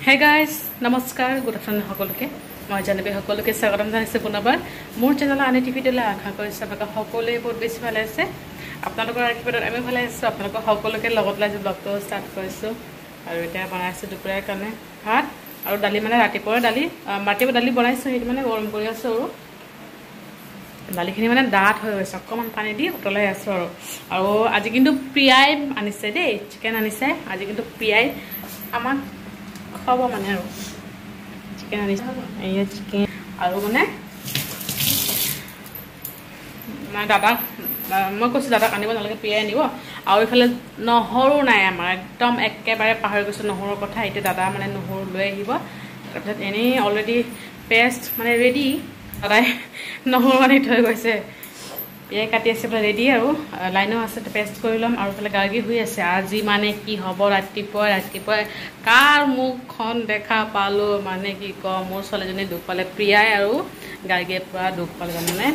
Hey guys, namaskar, good afternoon সকলোকে মই জানবি সকলোকে স্বাগতম জনাইছো পুনৰবাৰ মোৰ চেনেল আনি টিভিলৈ আশা কৰিছো আপোনালোক সকলোৱে বহুত বেছি ভালে আছে আপোনালোকৰ আশীৰ্বাদত আমি ভালে আছো আপোনালোক সকলোকে লগত লৈ ব্লগটো ষ্টাৰ্ট কৰিছো আৰু এতিয়া বনাইছো দুপৰীয়াৰ কাৰণে ভাত আৰু দালি মানে ৰাতিপুৱাৰ দালি মাটিৰ দালি বনাইছো সেইটো মানে গৰম কৰি আছো আৰু দালিখিনি মানে ডাঠ হৈ গৈছে অকমান পানী দি উতলাই আছো আৰু আজি কিন্তু প্ৰিয়াই আনিছে দেই চিকেন আনিছে আজি কিন্তু প্ৰিয়াই আমাক খাব মানে আৰু চিকেন আনিছে এই চিকেন আৰু মানে দাদা মই কৈছো দাদা আনিব নালাগে প্ৰিয়াই আনিব আৰু ইফালে নহৰু নাই আমাৰ একদম একেবাৰে পাহৰি গৈছো নহৰুৰ কথা এতিয়া দাদা মানে নহৰু লৈ আহিব তাৰপিছত এনেই অলৰেডি পেষ্ট মানে ৰেডি দাদাই নহৰু আনি থৈ গৈছে প্ৰিয়াই কাটি আছে ৰেডি আৰু লাইনো আছে পেষ্ট কৰি ল'ম আৰু ইফালে গাৰ্গী হৈ আছে আজি মানে কি হ'ব ৰাতিপুৱা কাৰ মুখখন দেখা পালো মানে কি কম মোৰ ছোৱালীজনী দুখ পালে প্ৰিয়াই আৰু গাৰ্গীয়ে পুৰা দুখ পালে মানে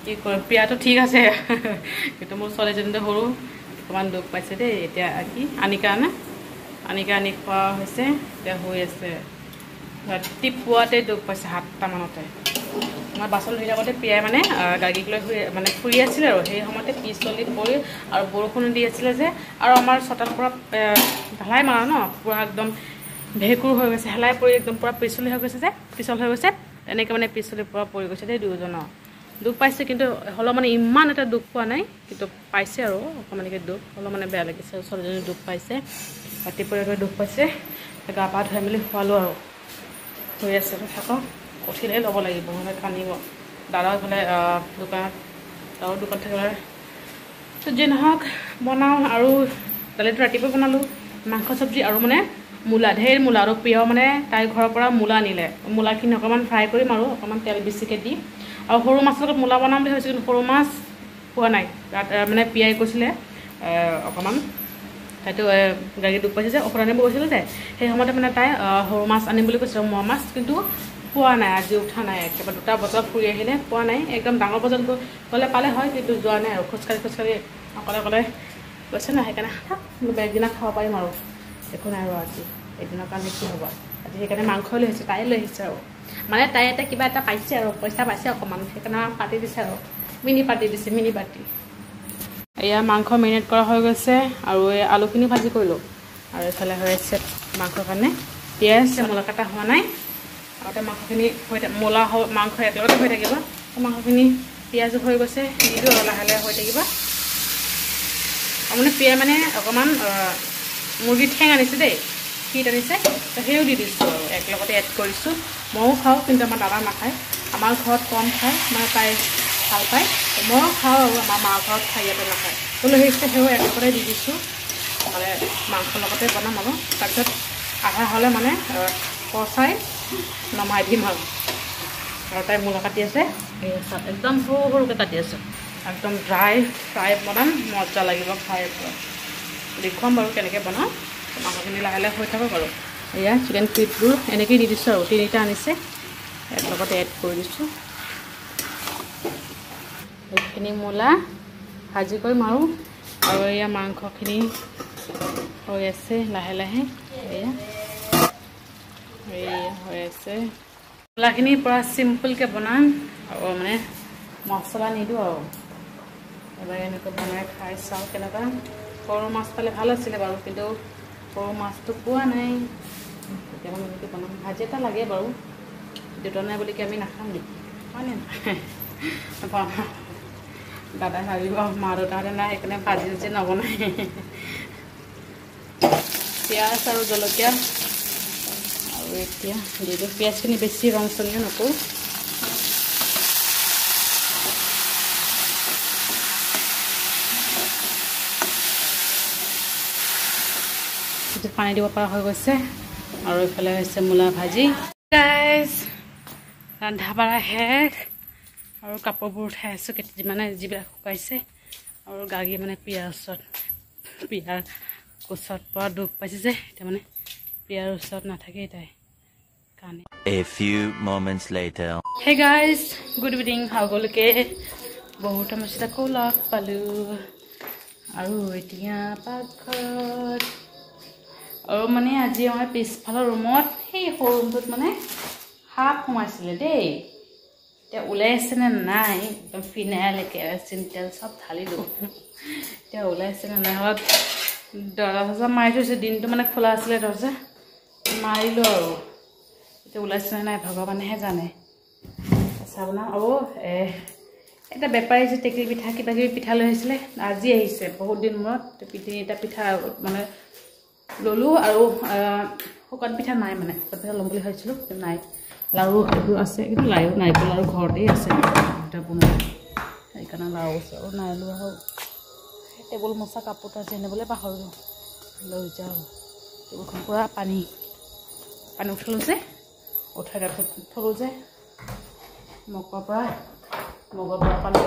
কি কয় প্ৰিয়াটো ঠিক আছে কিন্তু মোৰ ছোৱালীজনীটো সৰু অকণমান দুখ পাইছে দেই এতিয়া কি আনিকা আনি খোৱা হৈছে এতিয়া হৈ আছে ৰাতিপুৱাতে দুখ পাইছে 7টা মানতে মই বাচন ধুই থাকোঁতে প্ৰিয়াই মানে গাৰ্গীক লৈ মানে ফুৰি আছিলে আৰু সেই সময়তে পিছলি পৰি আৰু বৰষুণ দি আছিলে যে আৰু আমাৰ চোতালৰ পৰা ঢালাই মাৰা ন পুৰা একদম ভেঁকুৰ হৈ গৈছে হেলাই পৰি একদম পুৰা পিছলি হৈ গৈছে যে পিছল হৈ গৈছে এনেকৈ মানে পিছলিৰ পৰা পৰি গৈছে দেই দুয়োজনৰ দুখ পাইছে কিন্তু হ'লেও মানে ইমান এটা দুখ পোৱা নাই কিন্তু পাইছে আৰু অকণমানকৈ দুখ হ'লেও মানে বেয়া লাগিছে ছোৱালীজনী দুখ পাইছে ৰাতিপুৱাই দুখ পাইছে গা পা ধুই মেলি খোৱালোঁ আৰু হৈ আছে থাকক উঠিলেই ল'ব লাগিব নহ'লে কান্দিব দাদাও এইফালে দোকান থাকিলে যি নহওক বনাওঁ আৰু দালিটো ৰাতিপুৱা বনালোঁ মাংস চব্জি আৰু মানে মূলা ঢেৰ মূলা আৰু প্ৰিয়াও মানে তাইৰ ঘৰৰ পৰা মূলা আনিলে মূলাখিনি অকণমান ফ্ৰাই কৰিম আৰু অকণমান তেল বেছিকৈ দি আৰু সৰু মাছৰ লগত মূলা বনাম বুলি ভাবিছোঁ কিন্তু সৰু মাছ পোৱা নাই তাত মানে প্ৰিয়াই কৈছিলে অকণমান তাইতো গাড়ী দুখ পাইছে যে ঔষধ আনিব গৈছিলে যে সেই সময়তে মানে তাই সৰু মাছ আনিম বুলি কৈছিলে মোৱা মাছ কিন্তু পোৱা নাই আজি উঠা নাই একেবাৰে 2টা বজাত ফুৰি আহিলে পোৱা নাই একদম ডাঙৰ বজাত গ'লে পালে হয় কিন্তু যোৱা নাই আৰু খোজকাঢ়ি অকলে গৈছে না সেইকাৰণে বেগদিনা খাব পাৰিম আৰু একো নাই আৰু আজি এদিনৰ কাৰণে কি হ'ব আজি সেইকাৰণে মাংস লৈ আহিছে তাই লৈ আহিছে আৰু মানে তাই এটা কিবা এটা পাইছে আৰু পইচা পাইছে অকণমান সেইকাৰণে পাতি দিছে আৰু মিনি পাতি এয়া মাংস মেৰিনেট কৰা হৈ গৈছে আৰু এই আলুখিনি ভাজি কৰিলোঁ আৰু এইফালে হৈ আছে মাংসৰ কাৰণে পিঁয়াজ মূলা কটা হোৱা নাই আগতে মাংসখিনি মাংস একেলগতে হৈ থাকিব মাংসখিনি পিঁয়াজো হৈ গৈছে দিলোঁ আৰু লাহে লাহে হৈ থাকিব আৰু মানে প্ৰিয়াই মানে অকণমান মুৰ্গী ঠেং আনিছে দেই ফিট আনিছে তো সেইও দি দিছোঁ আৰু একেলগতে এড কৰিছোঁ ময়ো খাওঁ কিন্তু আমাৰ দাদা নাখায় আমাৰ ঘৰত কম খায় মানে তাই ভাল পায় ময়ো খাওঁ আৰু আমাৰ মাৰ ঘৰত খাই ইয়াতে নাখায় বোলো সেইও একেলগতে দি দিছোঁ মানে মাংসৰ লগতে বনাম আৰু তাৰপিছত আধা হ'লে মানে কচাই নমাই দিম আৰু তাই মূলা কাটি আছে একদম সৰুকৈ কাটি আছে একদম ড্ৰাই ফ্ৰাই বনাম মজা লাগিব খাই দেখুৱাম বাৰু কেনেকৈ বনাওঁ মাংসখিনি লাহে লাহে হৈ থাকক বাৰু এয়া চিকেন ফিটবোৰ এনেকৈয়ে দি দিছোঁ আৰু 3টা আনিছে লগতে এড কৰি দিছোঁ সেইখিনি মূলা ভাজি কৰিম আৰু এয়া মাংসখিনি হৈ আছে লাহে লাহে এয়া হৈ আছে মূলাখিনি পুৰা চিম্পলকৈ বনাম আৰু মানে মছলা নিদিওঁ আৰু এবাৰ এনেকৈ বনাই খাই চাওঁ কেনেকুৱা সৰু মাছ পালে ভাল আছিলে বাৰু কিন্তু সৰু মাছটো পোৱা নাই কেতিয়াবা এনেকৈ বনাম ভাজি এটা লাগে বাৰু দেউতা নাই বুলি আমি নাখাম নেকি হয়নে নহয় দাদাই ভাবিব মা দেউতাহঁতে নাই সেইকাৰণে ভাজি চাজি নবনাই পিঁয়াজ আৰু জলকীয়া আৰু এতিয়া যিহেতু পিঁয়াজখিনি বেছি ৰং চঙীয়া নকৰোঁ পানী দিব পৰা হৈ গৈছে আৰু এইফালে হৈছে মূলা ভাজি গাইজ ৰন্ধা বঢ়া শেষ আৰু কাপোৰবোৰ উঠাই আছোঁ মানে যিবিলাক শুকাইছে আৰু গাৰ্গী মানে প্ৰিয়াৰ ওচৰত পৰা দুখ পাইছে যে এতিয়া মানে প্ৰিয়াৰ ওচৰত নাথাকেই তাই কাৰণে A few moments later. Hey guys, good evening. সকলোকে বহুত সমস্যা আকৌ লগ পালোঁ আৰু এতিয়া পাকঘৰত আৰু মানে আজি আমাৰ পিছফালৰ ৰুমত সেই সৰু ৰুমটোত মানে সাপ সোমাইছিলে দেই এতিয়া ওলাইছে নে নাই একদম ফিনাইল কেৰাচিন তেল চব ঢালিলোঁ এতিয়া ওলাইছে নে নাই অলপ দৰজা মাৰি থৈছোঁ দিনটো মানে খোলা আছিলে দৰজা মাৰিলোঁ আৰু এতিয়া ওলাইছে নে নাই ভগৱানেহে জানে চাহ বনাওঁ আৰু এটা বেপাৰী যে টেকেলি পিঠা কিবা কিবি পিঠা লৈ আহিছিলে আজি আহিছে বহুত দিন মূৰত এটা পিঠা মানে ল'লোঁ আৰু শুকান পিঠা নাই মানে শুকান পিঠা ল'ম বুলি ভাবিছিলোঁ কিন্তু নাই লাড়ু আছে কিন্তু নাৰিকল লাড়ু ঘৰতেই আছে পিঠা বনোৱা সেইকাৰণে লাড়ু আছে আৰু নাই লোৱা আৰু টেবুল মচা কাপোৰটো আছে আনিবলৈ পাহৰিলোঁ লৈ যাওঁ আৰু টেবুলখন পূৰা পানী উঠালোঁ যে উঠাই তাৰপিছত থলোঁ যে মগৰ পৰা পানী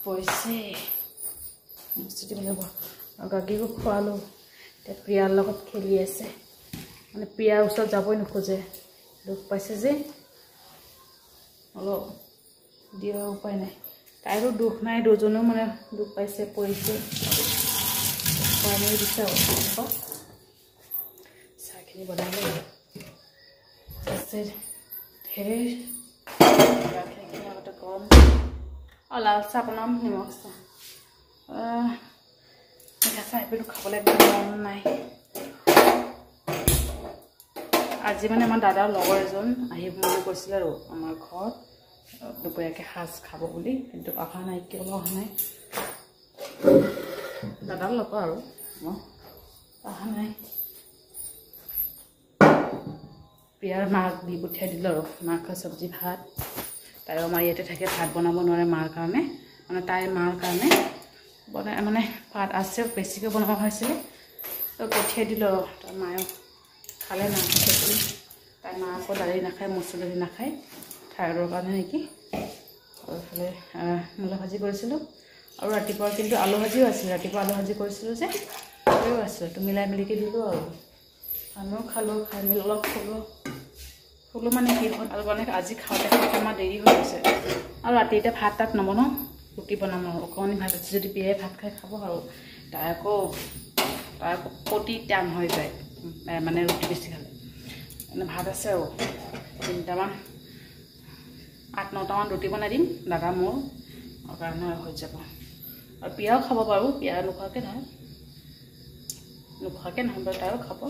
পৰিছে বস্তু দিব লাগিব আৰু গাখীৰকো খোৱালোঁ এতিয়া প্ৰিয়াৰ লগত খেলি আছে মানে প্ৰিয়াৰ ওচৰত যাবই নোখোজে দুখ পাইছে যে অলপ দিয়াৰ উপায় নাই তাইৰো দুখ নাই দুজনেও মানে দুখ পাইছে পৰিছে দিছে আৰু চাহখিনি বনাই লৈ আছে ঢেৰ গাখীৰখিনি আগতে গৰম আৰু লাল চাহ বনাম নিমখ চাহ মিঠা চাহ এইবোৰ খাবলৈ মন নাই আজি মানে আমাৰ দাদাৰ লগৰ এজন আহিব বুলি কৈছিলে আৰু আমাৰ ঘৰত দুপৰীয়াকৈ সাজ খাব বুলি কিন্তু অহা নাই কিয় অহা নাই দাদাৰ লগৰ আৰু মই অহা নাই প্ৰিয়াৰ মাক দি পঠিয়াই দিলোঁ আৰু মাক চব্জি ভাত তাইও আমাৰ ইয়াতে থাকে ভাত বনাব নোৱাৰে মাৰ কাৰণে মানে তাইৰ মাৰ কাৰণে বনাই মানে ভাত আছে বেছিকৈ বনোৱা হৈছিলে তো পঠিয়াই দিলোঁ আৰু তাৰ মায়েও খালে নাখায় তাইৰ মা আকৌ দালি নাখায় মচুৰ দালি নাখায় থাইৰয়ডৰ কাৰণে নেকি আৰু এইফালে মূলা ভাজি কৰিছিলোঁ আৰু ৰাতিপুৱা কিন্তু আলু ভাজিও আছিলে ৰাতিপুৱা আলু ভাজি কৰিছিলোঁ যে সেয়াও আছিলে তো মিলাই মেলিকৈ দিলোঁ আৰু আমিও খালোঁ খাই মেলি অলপ শুলোঁ মানে কি হ'ল আৰু মানে আজি খাওঁতে আমাৰ দেৰি হৈ গৈছে আৰু ৰাতি এতিয়া ভাত তাত নবনাওঁ ৰুটি বনাম আৰু অকণমানি ভাত আছে যদি বিয়াই ভাত খাই খাব আৰু তাই আকৌ প্ৰতি টান হৈ যায় মানে ৰুটি বেছি খালে মানে ভাত আছে আৰু 3টামান 8-9টামান ৰুটি বনাই দিম দাদা মোৰ কাৰণে হৈ যাব আৰু পিয়াও খাব পাৰোঁ পিয়া নোখোৱাকৈ নহয় বাৰু তাইও খাব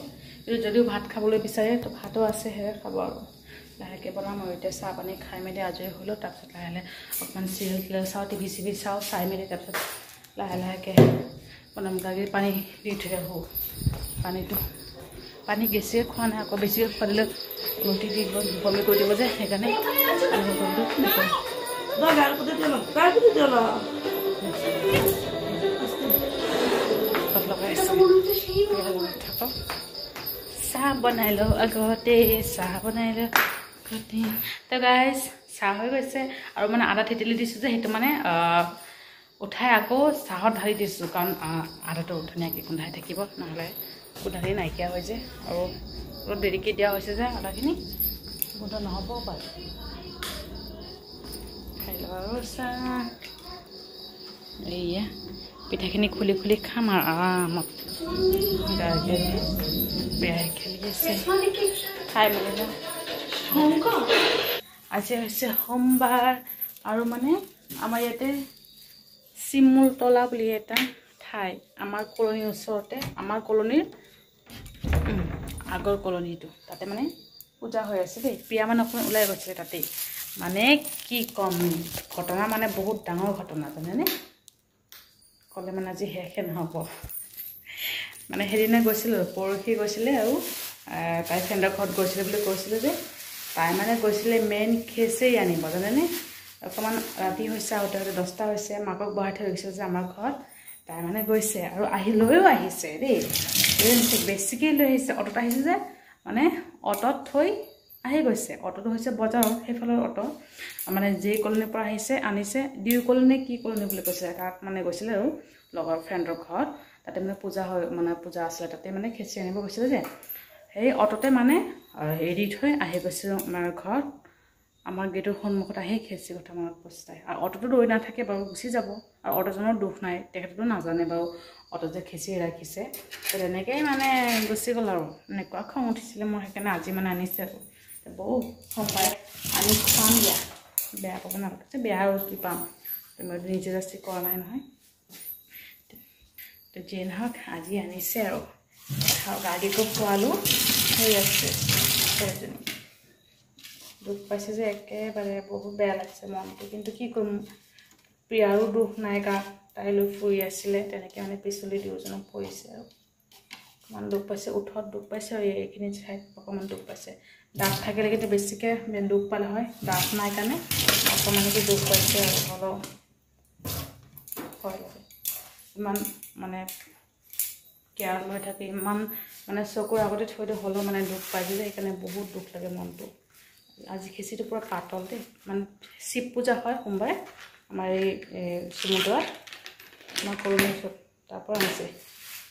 কিন্তু যদিও ভাত খাবলৈ বিচাৰে তো ভাতো আছে সেয়ে খাব আৰু লাহেকৈ বনাম আৰু এতিয়া চাহ পানী খাই মেলি আজৰি হ'লোঁ তাৰপিছত লাহে লাহে অকণমান চিৰিয়েল চাওঁ টিভি চাওঁ চাই মেলি তাৰপিছত লাহেকৈ বনাম গাখীৰ পানী দি থৈ আহোঁ পানী বেছিকৈ খোৱা নাই আকৌ বেছিকৈ খোৱা দিলে ৰুটি দি বমি কৰি দিব যে সেইকাৰণে চাহ বনাই লওঁ আগতে তো গাইজ চাহ হৈ গৈছে আৰু মানে আদা থেতেলি দিছোঁ যে সেইটো মানে উঠাই আকৌ চাহত ঢালি দিছোঁ কাৰণ আদাটো ধুনীয়াকৈ গোন্ধাই থাকিব নহ'লে গোন্ধালি নাইকিয়া হৈ যায় আৰু অলপ দেৰিকৈ দিয়া হৈছে যে আদাখিনি গোন্ধ নহ'বও পাৰে খাই লওঁ আৰু চাহ এইয়া পিঠাখিনি খুলি খাম আৰু আৰামত বেয়া খেলি আছে খাই মেলি যাওঁ আজি হৈছে সোমবাৰ আৰু মানে আমাৰ ইয়াতে চিমুলতলা বুলি এটা ঠাই আমাৰ কলনীৰ ওচৰতে আমাৰ কলনীৰ আগৰ কলনীটো তাতে মানে পূজা হৈ আছে দেই প্ৰিয়া মানে অকণমান ওলাই গৈছিলে তাতেই মানে কি ক'ম ঘটনা মানে বহুত ডাঙৰ ঘটনা জানেনে ক'লে মানে আজি শেষে নহ'ব মানে সেইদিনা গৈছিলোঁ পৰহি গৈছিলে আৰু তাই ফ্ৰেণ্ডৰ ঘৰত গৈছিলে বুলি কৈছিলে যে তাই মানে গৈছিলে মেইন খেচেৰি আনিব জানেনে অকণমান ৰাতি হৈছে আহোঁতে 10টা হৈছে মাকক বহাই থৈ গৈছে যে আমাৰ ঘৰত তাই মানে গৈছে আৰু লৈও আহিছে দেই বেছিকৈ লৈ আহিছে অটোত আহিছে যে মানে অটোত থৈ আহি গৈছে অটোটো হৈছে বজাৰত সেইফালৰ অটো মানে যি কলনীৰ পৰা আহিছে আনিছে ডিউ কলনী কি কলনী বুলি কৈছিলে তাত মানে গৈছিলে আৰু লগৰ ফ্ৰেণ্ডৰ ঘৰত তাতে মানে পূজা আছিলে তাতে মানে খেচেৰি আনিব গৈছিলে যে সেই অটোতে মানে এৰি থৈ আহি গৈছে আমাৰ ঘৰত আমাৰ গেটৰ সন্মুখত আহি খেচেৰি কথা মনত পস্তায় আৰু অটোটো ৰৈ নাথাকে বাৰু গুচি যাব আৰু অটোজনৰ দুখ নাই তেখেতেতো নাজানে বাৰু অটো যে খিচিৰি ৰাখিছে তেনেকেই মানে গুচি গ'ল আৰু এনেকুৱা খং উঠিছিলে মোৰ সেইকাৰণে আজি মানে আনিছে আৰু বহুত সোমবাৰে আনি খুৱাম দিয়া বেয়া পাব নালাগে বেয়া আৰু কি পাম মই নিজে জাষ্টি কৰা নাই নহয় তো যিয়ে নহওক আজি আনিছে আৰু গাড়ীকো খোৱালোঁ হৈ আছে ছোৱালীজনী দুখ পাইছে যে একেবাৰে বহুত বেয়া লাগিছে মনটো কিন্তু কি কৰিম প্ৰিয়াৰো দুখ নাই গা তাইলৈ ফুৰি আছিলে তেনেকৈ মানে পিছলি দুয়োজনক পৰিছে আৰু অকণমান দুখ পাইছে উঠত দুখ পাইছে আৰু এইখিনি ঠাইত অকণমান দুখ পাইছে দাঁত থাকিলে কিন্তু বেছিকৈ দুখ পালে হয় দাঁত নাই কাৰণে অকণমানকৈ দুখ পাইছে আৰু হ'লেও হয় ইমান মানে কেয়াৰ লৈ থাকে ইমান মানে চকুৰ আগতে থৈ দিওঁ হ'লেও মানে দুখ পাই দিলে সেইকাৰণে বহুত দুখ লাগে মনটো আজি খিচিৰিটো পূৰা পাতল দেই মানে শিৱ পূজা হয় সোমবাৰে আমাৰ এই চুমুদৰাত আমাৰ কৰুণেশ্বৰ তাৰপৰা আনিছে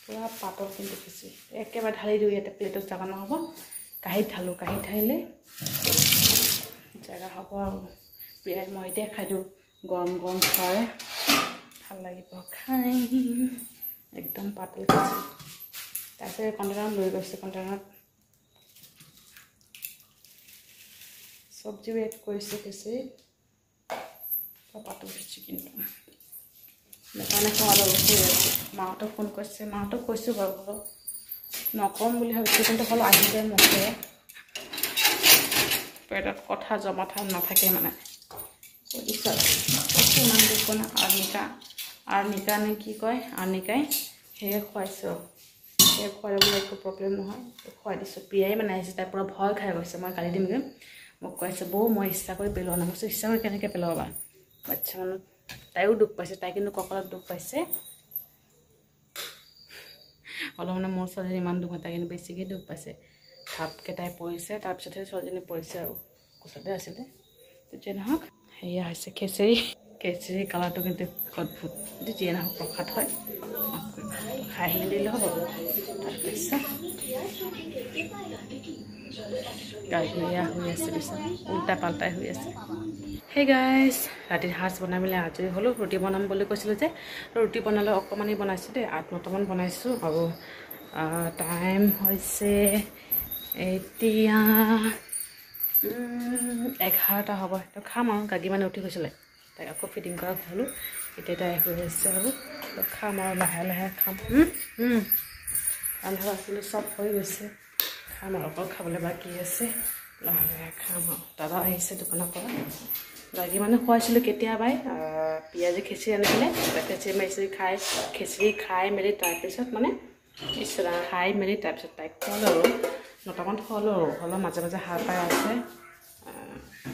পূৰা পাতল কিন্তু খিচিৰি একেবাৰে ঢালি দিওঁ ইয়াতে প্লেটত জেগা নহ'ব কাঁহীত ঢালোঁ কাঁহীত ঢালিলে জেগা হ'ব আৰু প্ৰিয়াই মই এতিয়া খাই দিওঁ গৰম গৰম খোৱাৰে ভাল লাগিব খাই একদম পাতল খিচিৰি তাৰপিছত কণ্টেইনাৰত লৈ গৈছে কণ্টেইনাৰত চব্জিও এড কৰিছে খিচিৰি পাতল খিচিৰি কিন্তু সেইকাৰণে খোৱালৈ হৈ আছে মাহঁতক ফোন কৰিছে মাহঁতক কৈছোঁ বাৰু ঘৰত নকম বুলি ভাবিছোঁ কিন্তু হ'লেও আহি যায় মুখে পেটত কথা জমা নাথাকে মানে বুজিছোঁ ইমান দুখ পোৱা নাই আৰ্নিকা নে কি কয় আৰ্নিকাই সেয়ে খুৱাইছোঁ সেয়ে খুৱালে বোলে একো প্ৰব্লেম নহয় খুৱাই দিছোঁ প্ৰিয়াই মানে আহিছে তাইৰ পৰা ভয় খাই গৈছে মই গালি দিমগৈ মোক কৈছে বৌ মই ইচ্ছা কৰি পেলোৱা নাই মই ইচ্ছা কৰি কেনেকৈ পেলাবা বাচ্ছা মানুহ তাইও দুখ পাইছে তাই কিন্তু কঁকালত দুখ পাইছে অলপ মানে মোৰ ছোৱালীজনী ইমান দুখ তাই কিন্তু বেছিকৈ দুখ পাইছে খাপকৈ তাই পৰিছে তাৰপিছতহে ছোৱালীজনী পৰিছে আৰু কোচতে আছিলে যিয়ে নহওক সেয়া হৈছে খিচিৰি কালাৰটো কিন্তু অদ্ভুত কিন্তু যিয়ে নহওক প্ৰসাদ হয় খাই মেলিলে হ'ব তাৰপিছত গাখীৰীয়া হৈ আছে পিছত উল্টা পাল্টাই হৈ আছে সেই গাইজ ৰাতিৰ সাজ বনাই মেলি আজৰি হ'লোঁ ৰুটি বনাম বুলি কৈছিলোঁ যে ৰুটি বনালে অকণমানেই বনাইছোঁ দেই 8-9টামান বনাইছোঁ আৰু টাইম হৈছে এতিয়া 11টা হ'ব তো খাম আৰু গাগী মানে উঠি গৈছিলে তাইক আকৌ ফিটিং কৰা হ'লোঁ এতিয়া তাই হৈ আছে আৰু খাম আৰু লাহে লাহে খাম ৰন্ধা আছিলোঁ চব হৈ গৈছে খাম আৰু অকল খাবলৈ বাকী আছে লাহে লাহে খাম আৰু দাদা আহিছে দোকানৰ পৰা গাগী মানে খুৱাইছিলোঁ কেতিয়াবাই পিঁয়াজি খিচিৰি আনিছিলে খিচিৰি খাই মেলি তাৰপিছত মানে খাই মেলি তাৰপিছত তাইক খোৱালোঁ আৰু 9টামান খোৱালোঁ আৰু হ'লেও মাজে মাজে সাৰ পাই আছে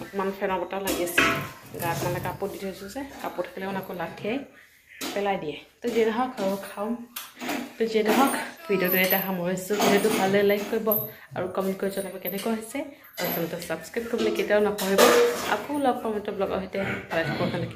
অকণমান ফেনৰ বতাহ লাগি আছে গাত মানে কাপোৰ দি থৈছোঁ যে কাপোৰ থাকিলে মানে আকৌ লাঠিয়াই পেলাই দিয়ে তো যিয়ে নহওক আৰু খাওঁ তো যিয়ে নহওক ভিডিঅ'টো এটা সামৰিছোঁ ভিডিঅ'টো ভালে লাইক কৰিব আৰু কমেণ্ট কৰি জনাব কেনেকুৱা হৈছে আৰু চেনেলটো ছাবস্ক্ৰাইব কৰিবলৈ কেতিয়াও নাপাহৰিব আকৌ লগ পাম এটা ব্লগৰ সৈতে বাই বাই গুড নাইট